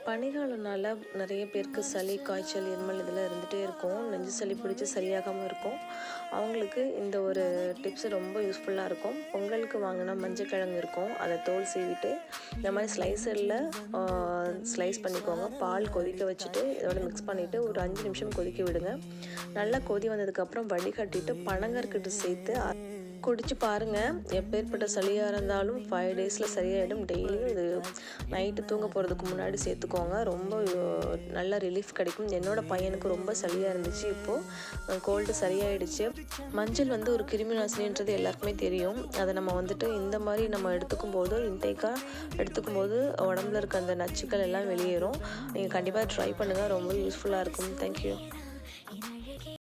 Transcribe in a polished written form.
பனிகாலம்னால நிறைய பேருக்கு சளி, காய்ச்சல், இருமல் இதெல்லாம் இருந்துகிட்டே இருக்கும். நெஞ்சு சளி பிடிச்சி சரியாகாமல் இருக்கும். அவங்களுக்கு இந்த ஒரு டிப்ஸ் ரொம்ப யூஸ்ஃபுல்லாக இருக்கும். பொங்கலுக்கு வாங்கின மஞ்சக்கிழங்கு இருக்கும், அதை தோல் சீவிட்டு இந்த மாதிரி ஸ்லைசரில் ஸ்லைஸ் பண்ணிக்கோங்க. பால் கொதிக்க வச்சுட்டு இதோட மிக்ஸ் பண்ணிவிட்டு ஒரு 5 நிமிஷம் கொதிக்க விடுங்க. நல்லா கொதி வந்ததுக்கப்புறம் வடிகட்டிட்டு பனங்கற்கண்டு சேர்த்து குடிச்சு பாருங்கள். எப்பேற்பட்ட சளியாக இருந்தாலும் 5 டேஸில் சரியாயிடும். டெய்லியும் இது நைட்டு தூங்க போகிறதுக்கு முன்னாடி சேர்த்துக்கோங்க. ரொம்ப நல்ல ரிலீஃப் கிடைக்கும். என்னோடய பையனுக்கு ரொம்ப சளியாக இருந்துச்சு, இப்போது கோல்டு சரியாயிடுச்சு. மஞ்சள் ஒரு கிருமி நாசினின்றது எல்லாருக்குமே தெரியும். அதை நம்ம இந்த மாதிரி நம்ம எடுத்துக்கும் போது இன்டேக்காக எடுத்துக்கும் போது உடம்புல இருக்க அந்த நச்சுக்கள் எல்லாம் வெளியேறும். நீங்கள் கண்டிப்பாக ட்ரை பண்ணுங்கள், ரொம்ப யூஸ்ஃபுல்லாக இருக்கும். தேங்க்யூ.